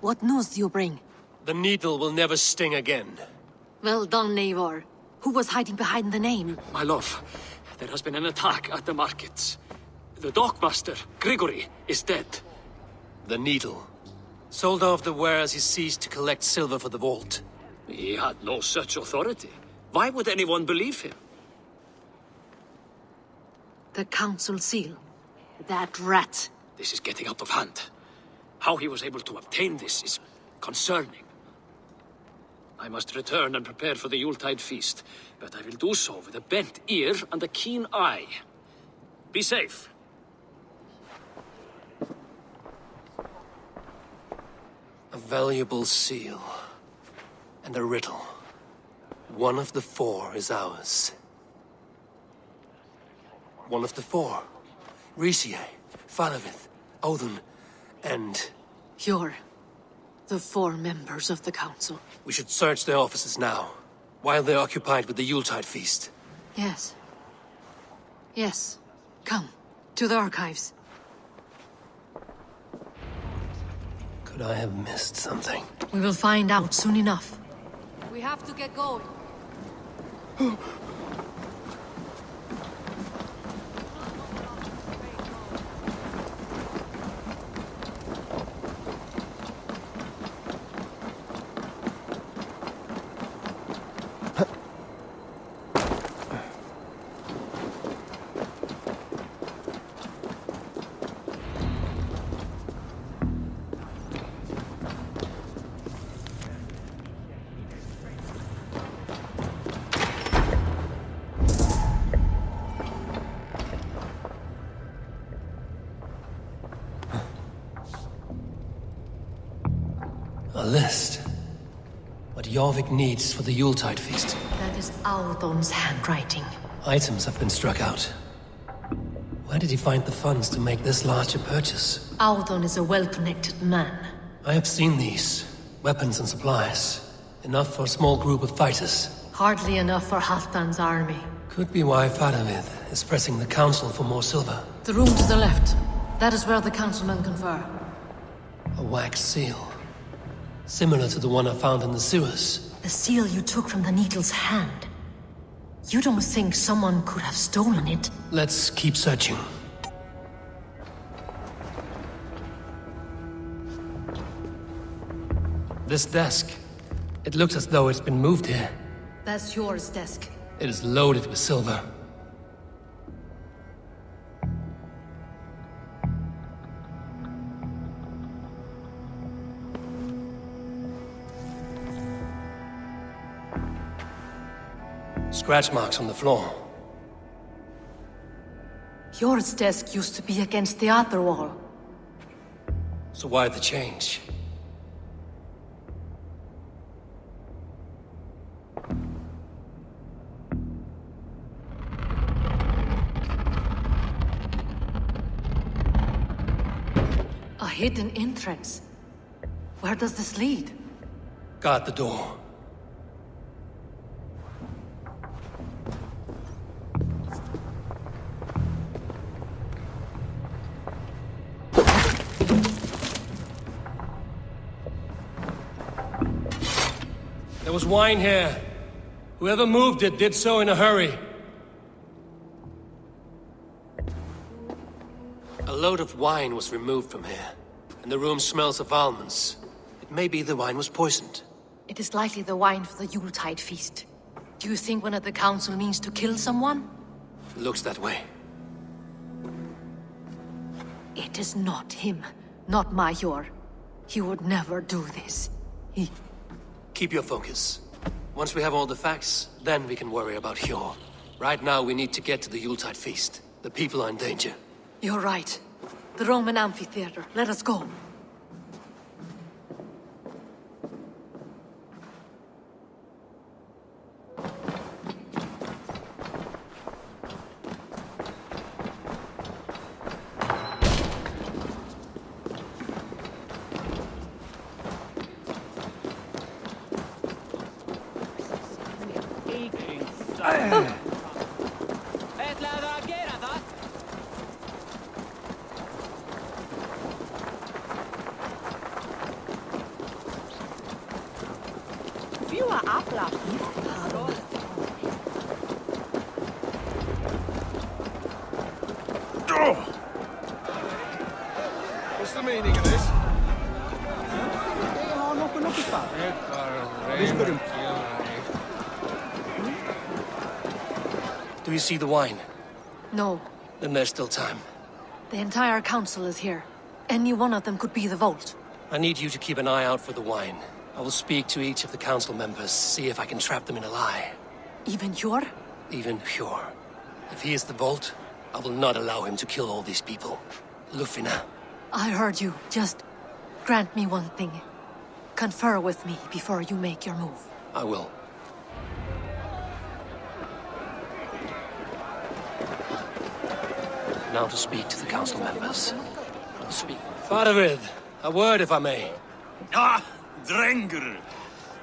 What news do you bring? The needle will never sting again. Well done, Eivor. Who was hiding behind the name? My love, there has been an attack at the markets. The dockmaster, Grigory, is dead. The needle. Sold off the wares he seized to collect silver for the vault. He had no such authority. Why would anyone believe him? The council seal. That rat. This is getting out of hand. How he was able to obtain this is concerning. I must return and prepare for the Yuletide feast, but I will do so with a bent ear and a keen eye. Be safe. A valuable seal. And a riddle. One of the four is ours. One of the four. Risie, Falavith, Odin, and... You're the four members of the council. We should search their offices now, while they're occupied with the Yuletide feast. Yes. Yes. Come, to the archives. Could I have missed something? We will find out soon enough. We have to get going. A list. What Jorvik needs for the Yuletide feast. That is Audon's handwriting. Items have been struck out. Where did he find the funds to make this large a purchase? Audon is a well-connected man. I have seen these. Weapons and supplies. Enough for a small group of fighters. Hardly enough for Halfdan's army. Could be why Faravith is pressing the council for more silver. The room to the left. That is where the councilmen confer. A wax seal. Similar to the one I found in the sewers. The seal you took from the needle's hand. You don't think someone could have stolen it? Let's keep searching. This desk. It looks as though it's been moved here. That's yours, desk. It is loaded with silver. Scratch marks on the floor. Yours desk used to be against the other wall. So why the change? A hidden entrance. Where does this lead? Guard the door. There was wine here. Whoever moved it did so in a hurry. A load of wine was removed from here, and the room smells of almonds. It may be the wine was poisoned. It is likely the wine for the Yuletide feast. Do you think one of the council means to kill someone? It looks that way. It is not him, not Major. He would never do this. He... Keep your focus. Once we have all the facts, then we can worry about Hjor. Right now, we need to get to the Yuletide feast. The people are in danger. You're right. The Roman amphitheater. Let us go. What's the meaning of this? Do you see the wine? No, Then there's still time. the entire council is here. Any one of them could be the Vault. I need you to keep an eye out for the wine. I will speak to each of the council members, see if I can trap them in a lie. Even Yor? Even Pure. If he is the Vault, I will not allow him to kill all these people. Lufina. I heard you. Just grant me one thing. Confer with me before you make your move. I will. Now to speak to the council members. Speak. Faravid, a word if I may. Ah, Drenger.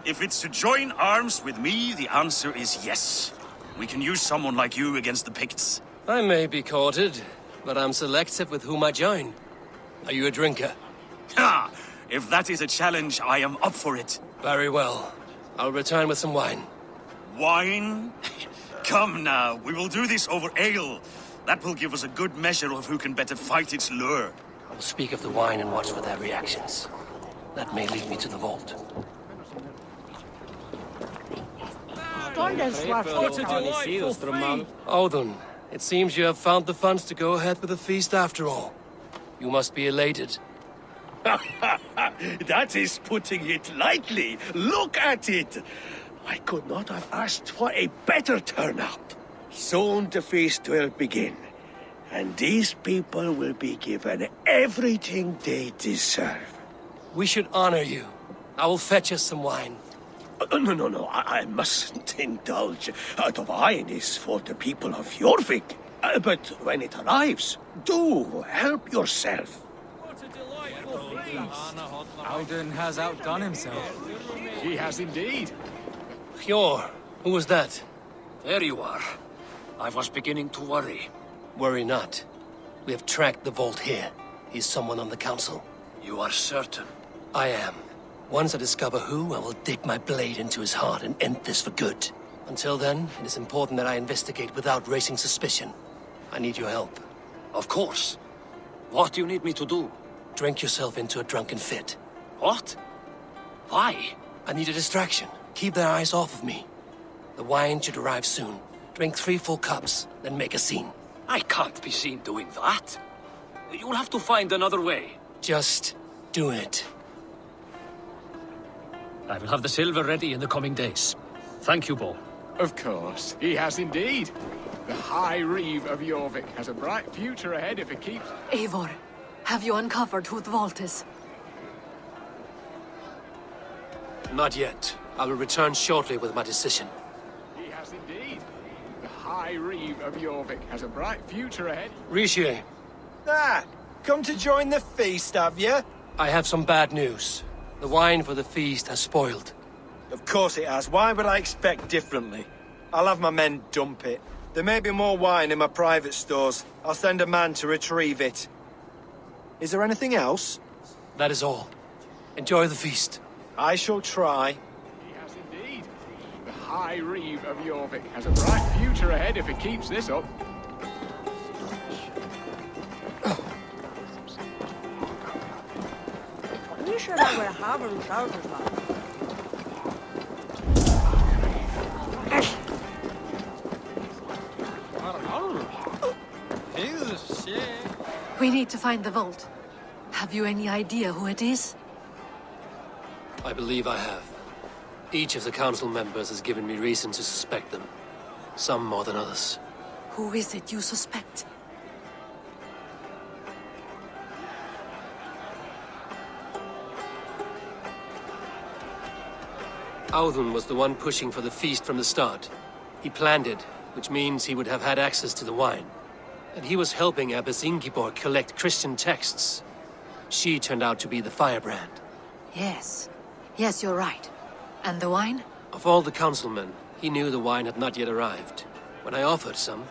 If it's to join arms with me, the answer is yes. We can use someone like you against the Picts. I may be courted, but I'm selective with whom I join. Are you a drinker? Ha! If that is a challenge, I am up for it. Very well. I'll return with some wine. Wine? Come now, we will do this over ale. That will give us a good measure of who can better fight its lure. I will speak of the wine and watch for their reactions. That may lead me to the vault. Odin, it seems you have found the funds to go ahead with the feast after all. You must be elated. That is putting it lightly. Look at it. I could not have asked for a better turnout. Soon the feast will begin, and these people will be given everything they deserve. We should honor you. I will fetch us some wine. No, I mustn't indulge. The wine is for the people of Jorvik. But when it arrives, do help yourself. Alden has outdone himself. He has indeed. Hjor, who was that? There you are. I was beginning to worry. Worry not. We have tracked the vault here. He's someone on the council. You are certain? I am. Once I discover who, I will dig my blade into his heart and end this for good. Until then, it is important that I investigate without raising suspicion. I need your help. Of course. What do you need me to do? Drink yourself into a drunken fit. What? Why? I need a distraction. Keep their eyes off of me. The wine should arrive soon. Drink 3 full cups, then make a scene. I can't be seen doing that. You'll have to find another way. Just do it. I will have the silver ready in the coming days. Thank you, Bo. Of course, he has indeed. The High Reeve of Jorvik has a bright future ahead if it keeps... Eivor, have you uncovered who the Vault is? Not yet. I will return shortly with my decision. He has indeed. The High Reeve of Jorvik has a bright future ahead. Rishi, Ah, come to join the feast, have you? I have some bad news. The wine for the feast has spoiled. Of course it has. Why would I expect differently? I'll have my men dump it. There may be more wine in my private stores. I'll send a man to retrieve it. Is there anything else? That is all. Enjoy the feast. I shall try. He has indeed. The High Reeve of Jorvik has a bright future ahead if it keeps this up. Are you sure that we're having trousers, man? We need to find the Vault. Have you any idea who it is? I believe I have. Each of the council members has given me reason to suspect them. Some more than others. Who is it you suspect? Audun was the one pushing for the feast from the start. He planned it, which means he would have had access to the wine. And he was helping Abbess Ingeborg collect Christian texts. She turned out to be the firebrand. Yes. Yes, you're right. And the wine? Of all the councilmen, He knew the wine had not yet arrived. When I offered some,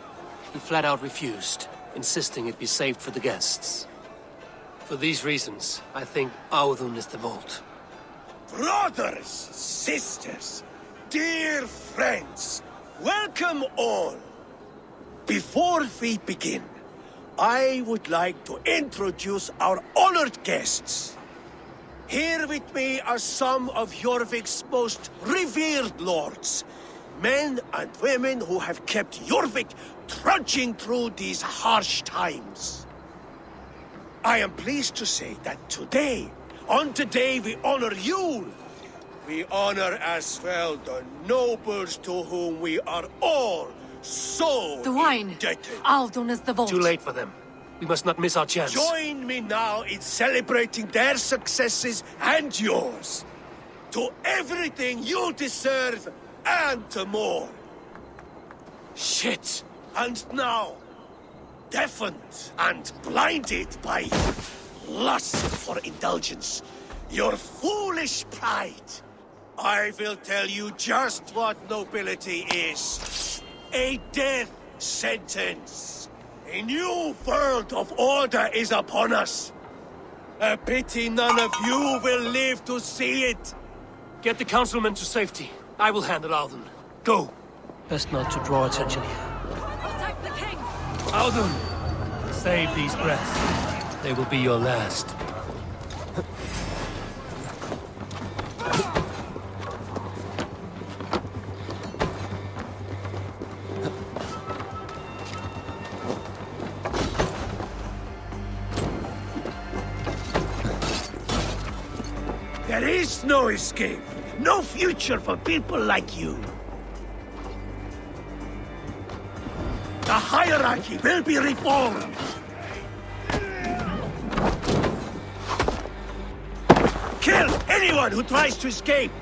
he flat out refused, insisting it be saved for the guests. For these reasons, I think Audun is the vault. Brothers, sisters, dear friends, welcome all. Before we begin, I would like to introduce our honored guests. Here with me are some of Jorvik's most revered lords. Men and women who have kept Jorvik trudging through these harsh times. I am pleased to say that today, on today we honor you. We honor as well the nobles to whom we are all so The wine! indebted. Audun is the vault. Too late for them. We must not miss our chance. Join me now in celebrating their successes and yours. To everything you deserve and to more. Shit! And now, deafened and blinded by lust for indulgence, your foolish pride, I will tell you just what nobility is. A death sentence. A new world of order is upon us. A pity none of you will live to see it. Get the councilmen to safety. I will handle Audun. Go! Best not to draw attention here. Protect the king! Audun! Save these breaths. They will be your last. There is no escape. No future for people like you. The hierarchy will be reformed. Kill anyone who tries to escape.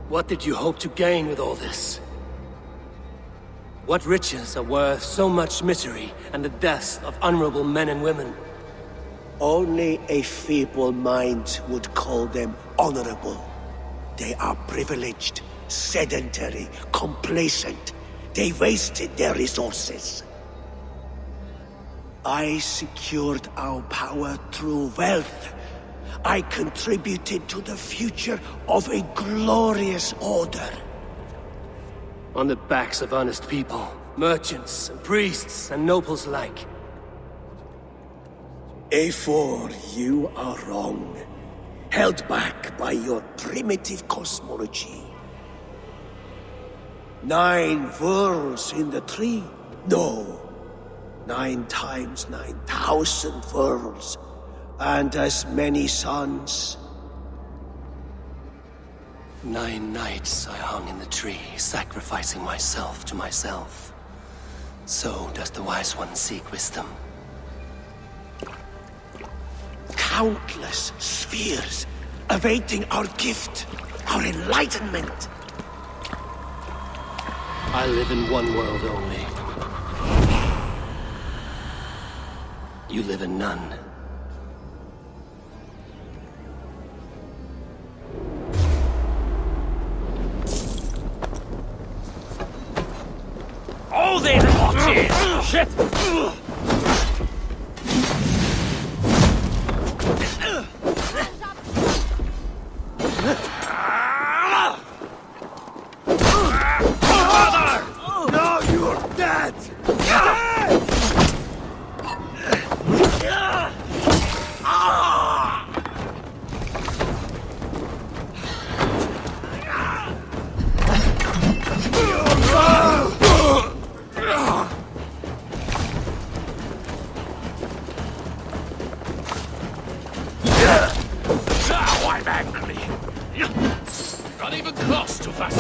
What did you hope to gain with all this? What riches are worth so much misery and the deaths of honorable men and women? Only a feeble mind would call them honorable. They are privileged, sedentary, complacent. They wasted their resources. I secured our power through wealth. I contributed to the future of a glorious order. On the backs of honest people, merchants and priests and nobles alike. Eivor, you are wrong. Held back by your primitive cosmology. 9 worlds in the tree? No. 9 times 9,000 worlds. And as many suns. 9 nights I hung in the tree, sacrificing myself to myself. So does the Wise One seek wisdom. Countless spheres awaiting our gift, our enlightenment. I live in one world only. You live in none. All they watches! Shit! Now you're dead! I'm angry. Not even close to fast.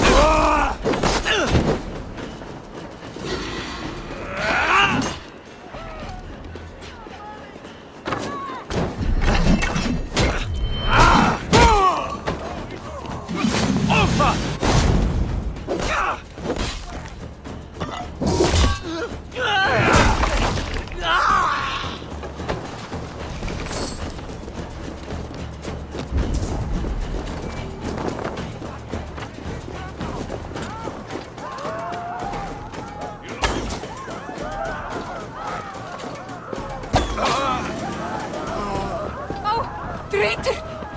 Driter!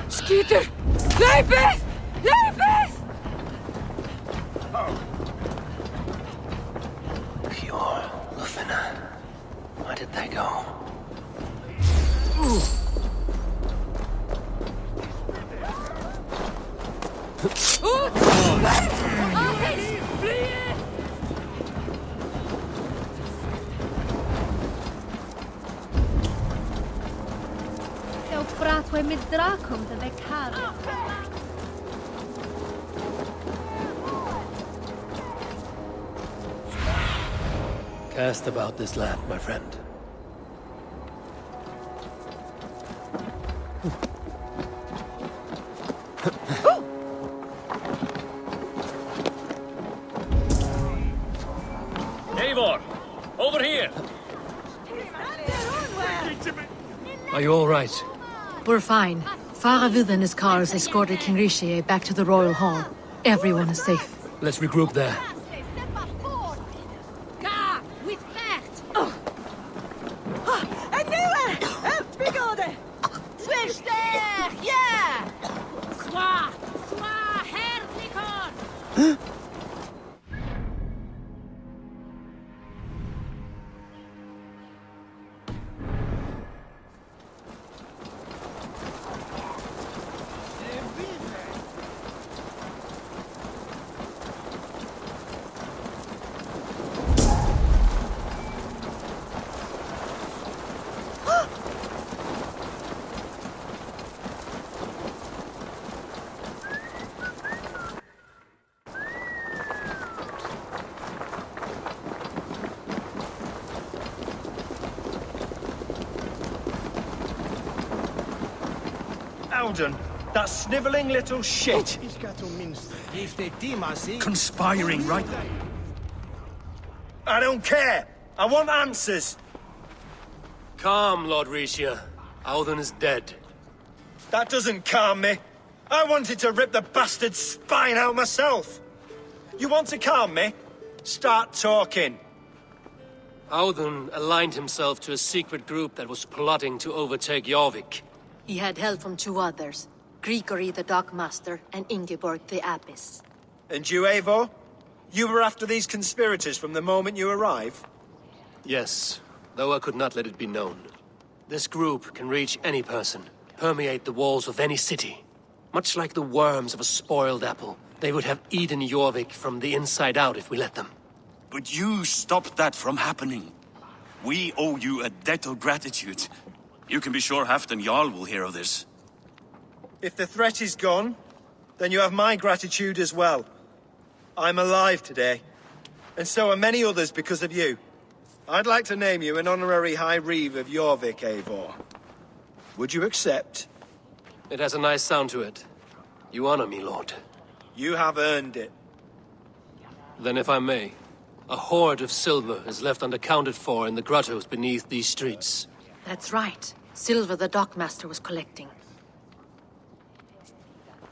Skyter! Løpes! Løpes! Pure Lufina. Where did they go? Cast about this land, my friend. Eivor! Over here! Are you all right? We're fine. Faravid and his cars escorted King Rishi back to the Royal Hall. Everyone is safe. Let's regroup there. Alden, that snivelling little shit. Conspiring, right? I don't care. I want answers. Calm, Lord Rishia. Auden is dead. That doesn't calm me. I wanted to rip the bastard's spine out myself. You want to calm me? Start talking. Auden aligned himself to a secret group that was plotting to overtake Jorvik. He had help from two others. Grigory the Dockmaster and Ingeborg the Abbess. And you, Eivor? You were after these conspirators from the moment you arrived? Yes, though I could not let it be known. This group can reach any person, permeate the walls of any city. Much like the worms of a spoiled apple, they would have eaten Jorvik from the inside out if we let them. But you stopped that from happening. We owe you a debt of gratitude. You can be sure Halfdan Jarl will hear of this. If the threat is gone, then you have my gratitude as well. I'm alive today, and so are many others because of you. I'd like to name you an honorary High Reeve of Jorvik, Eivor. Would you accept? It has a nice sound to it. You honor me, Lord. You have earned it. Then if I may, a hoard of silver is left unaccounted for in the grottos beneath these streets. That's right. Silver the Dockmaster was collecting.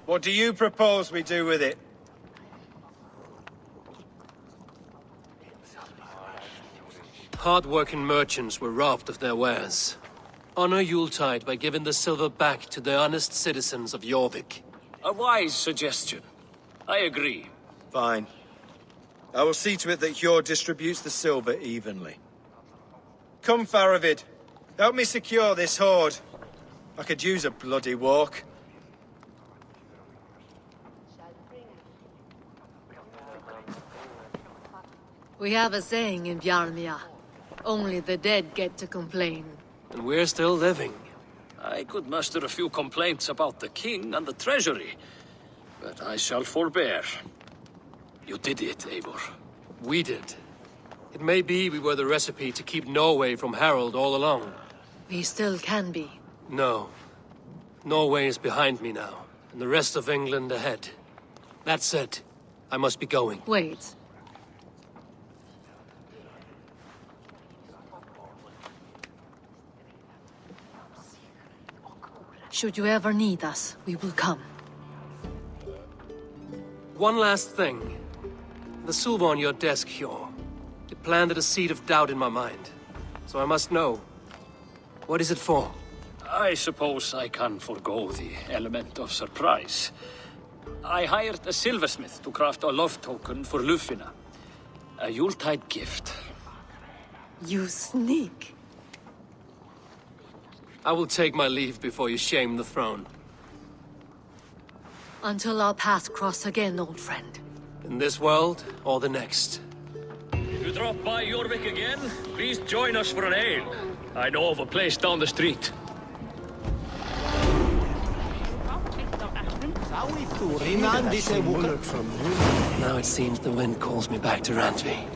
What do you propose we do with it? Hard-working merchants were robbed of their wares. Honor Yuletide by giving the silver back to the honest citizens of Jorvik. A wise suggestion. I agree. Fine. I will see to it that Hjord distributes the silver evenly. Come, Faravid. Help me secure this hoard. I could use a bloody walk. We have a saying in Bjarmia. Only the dead get to complain. And we're still living. I could muster a few complaints about the king and the treasury, but I shall forbear. You did it, Eivor. We did. It may be we were the recipe to keep Norway from Harald all along. We still can be. No. Norway is behind me now, and the rest of England ahead. That said, I must be going. Wait. Should you ever need us, we will come. One last thing. The silver on your desk, Hjor. It planted a seed of doubt in my mind. So I must know. What is it for? I suppose I can forego the element of surprise. I hired a silversmith to craft a love token for Lufina. A Yuletide gift. You sneak. I will take my leave before you shame the throne. Until our paths cross again, old friend. In this world, or the next. If you drop by Jorvik again, please join us for an ale. I know of a place down the street. Now it seems the wind calls me back to Randvi.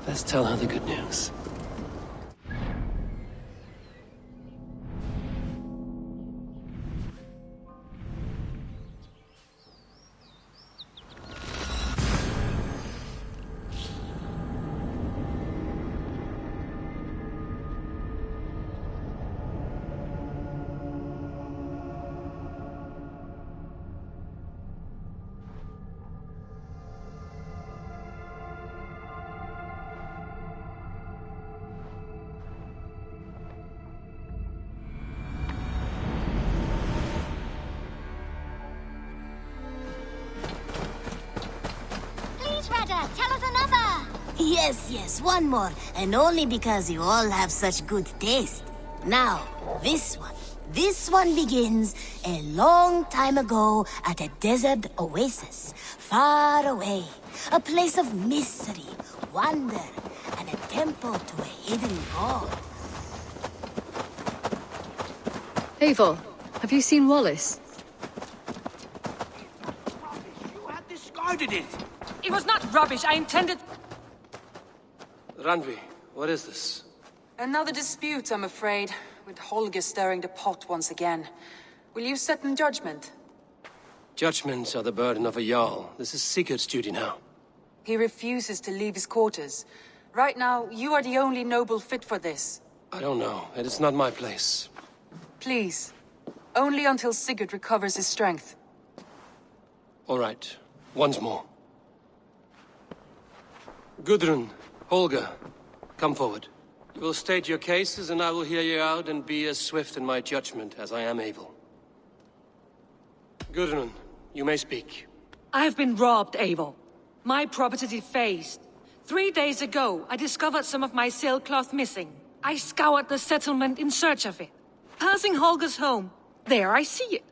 Let's tell her the good news. Tell us another! Yes, one more. And only because you all have such good taste. Now, this one begins a long time ago at a desert oasis, far away. A place of mystery, wonder, and a temple to a hidden god. Eivor, have you seen Wallace? You had discarded it! It was not rubbish, I intended... Randvi, what is this? Another dispute, I'm afraid, with Holger stirring the pot once again. Will you set in judgment? Judgments are the burden of a Jarl. This is Sigurd's duty now. He refuses to leave his quarters. Right now, you are the only noble fit for this. I don't know. It is not my place. Please. Only until Sigurd recovers his strength. All right. Once more. Gudrun, Holger, come forward. You will state your cases, and I will hear you out and be as swift in my judgment as I am able. Gudrun, you may speak. I have been robbed, Eivor. My property defaced. 3 days ago, I discovered some of my sailcloth missing. I scoured the settlement in search of it. Passing Holger's home, there I see it.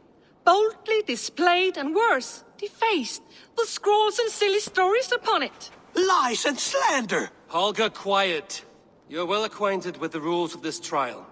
Boldly displayed and worse, defaced, with scrolls and silly stories upon it. Lies and slander! Holger, quiet. You're well acquainted with the rules of this trial.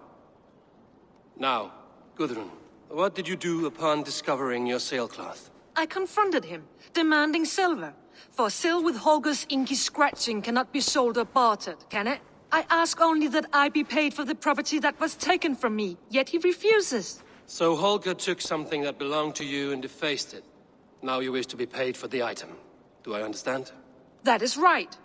Now, Gudrun, what did you do upon discovering your sailcloth? I confronted him, demanding silver. For sil with Holger's inky scratching cannot be sold or bartered, can it? I ask only that I be paid for the property that was taken from me, yet he refuses. So Holger took something that belonged to you and defaced it. Now you wish to be paid for the item. Do I understand? That is right.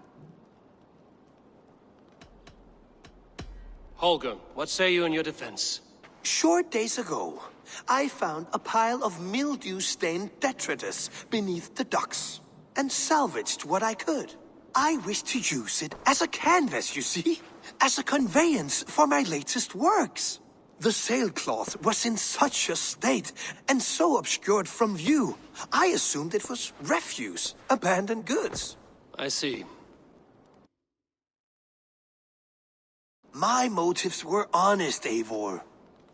Holger, what say you in your defense? Short days ago, I found a pile of mildew-stained detritus beneath the docks, and salvaged what I could. I wished to use it as a canvas, you see? As a conveyance for my latest works. The sailcloth was in such a state, and so obscured from view, I assumed it was refuse, abandoned goods. I see. My motives were honest, Eivor.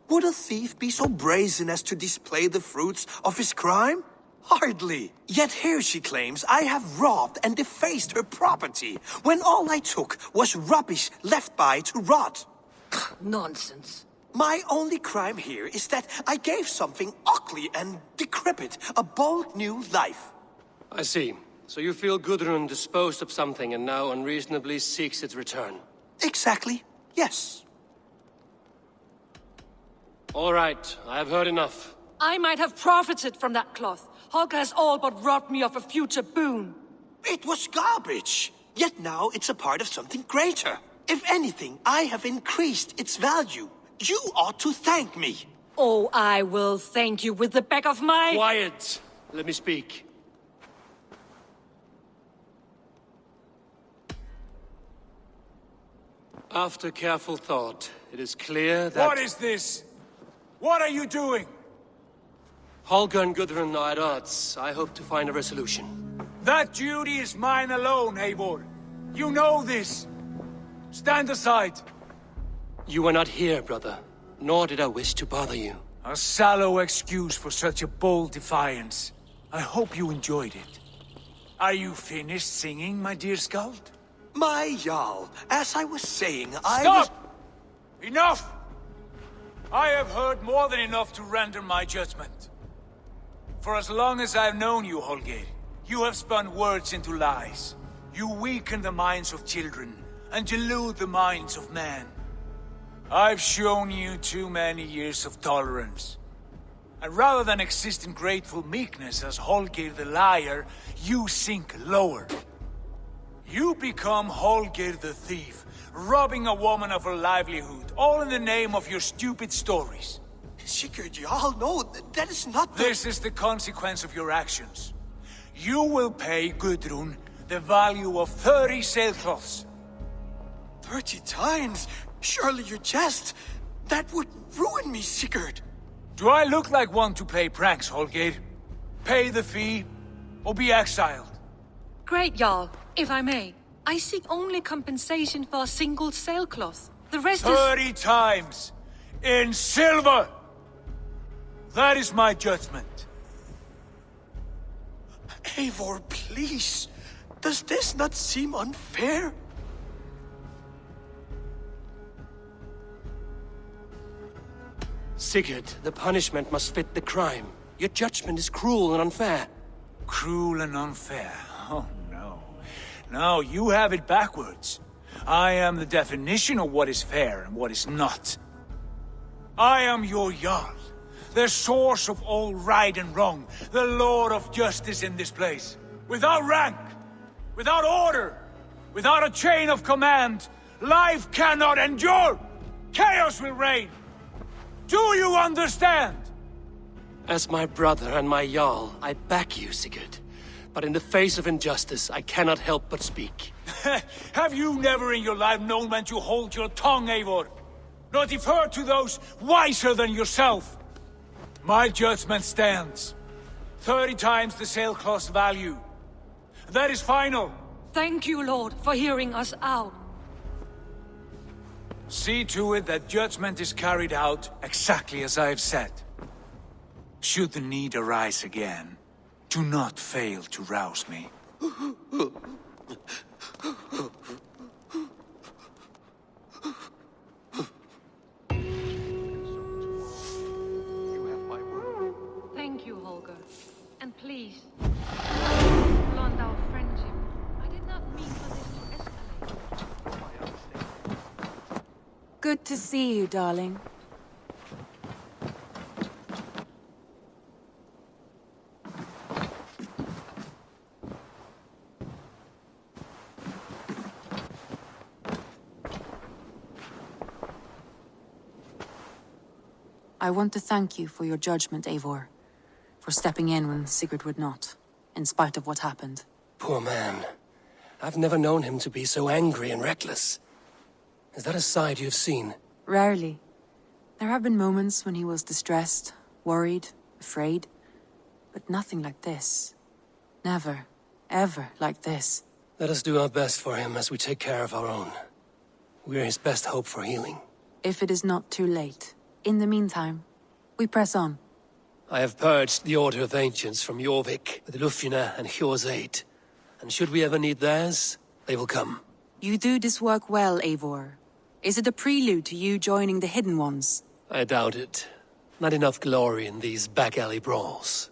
Would a thief be so brazen as to display the fruits of his crime? Hardly. Yet here she claims I have robbed and defaced her property, when all I took was rubbish left by to rot. Nonsense. My only crime here is that I gave something ugly and decrepit a bold new life. I see. So you feel Gudrun disposed of something and now unreasonably seeks its return? Exactly. Yes. All right, I have heard enough. I might have profited from that cloth. Holger has all but robbed me of a future boon. It was garbage. Yet now it's a part of something greater. If anything, I have increased its value. You ought to thank me. Oh, I will thank you with the back of my... Quiet! Let me speak. After careful thought, it is clear that... What is this? What are you doing? Holger and Gudrun are at odds. I hope to find a resolution. That duty is mine alone, Eivor. You know this. Stand aside. You were not here, brother. Nor did I wish to bother you. A sallow excuse for such a bold defiance. I hope you enjoyed it. Are you finished singing, my dear Skald? My Jarl, as I was saying, Stop! Enough! I have heard more than enough to render my judgment. For as long as I've known you, Holger, you have spun words into lies. You weaken the minds of children, and delude the minds of men. I've shown you too many years of tolerance. And rather than exist in grateful meekness as Holger the liar, you sink lower. You become Holger the thief, robbing a woman of her livelihood, all in the name of your stupid stories. Sigurd, Jarl, no, that is not the... This is the consequence of your actions. You will pay Gudrun the value of 30 sailcloths. 30 times? Surely you jest. That would ruin me, Sigurd. Do I look like one to play pranks, Holger? Pay the fee, or be exiled. Great, Jarl. If I may, I seek only compensation for a single sailcloth. The rest is... 30 times! In silver! That is my judgment. Eivor, please. Does this not seem unfair? Sigurd, the punishment must fit the crime. Your judgment is cruel and unfair. Cruel and unfair? Oh, no. No, you have it backwards. I am the definition of what is fair and what is not. I am your Jarl, the source of all right and wrong, the Lord of justice in this place. Without rank, without order, without a chain of command, life cannot endure! Chaos will reign! Do you understand? As my brother and my Jarl, I back you, Sigurd. But in the face of injustice, I cannot help but speak. Have you never in your life known when to hold your tongue, Eivor? Nor defer to those wiser than yourself? My judgment stands. 30 times the sailcloth's value. That is final. Thank you, Lord, for hearing us out. See to it that judgment is carried out exactly as I have said. Should the need arise again, do not fail to rouse me. Thank you, Holger. And please, beyond our friendship, I did not mean for this to escalate. Good to see you, darling. I want to thank you for your judgment, Eivor. For stepping in when Sigurd would not, in spite of what happened. Poor man. I've never known him to be so angry and reckless. Is that a side you've seen? Rarely. There have been moments when he was distressed, worried, afraid. But nothing like this. Never, ever like this. Let us do our best for him as we take care of our own. We're his best hope for healing. If it is not too late. In the meantime, we press on. I have purged the Order of Ancients from Jorvik with Lufjuna and Hjor's aid. And should we ever need theirs, they will come. You do this work well, Eivor. Is it a prelude to you joining the Hidden Ones? I doubt it. Not enough glory in these back-alley brawls.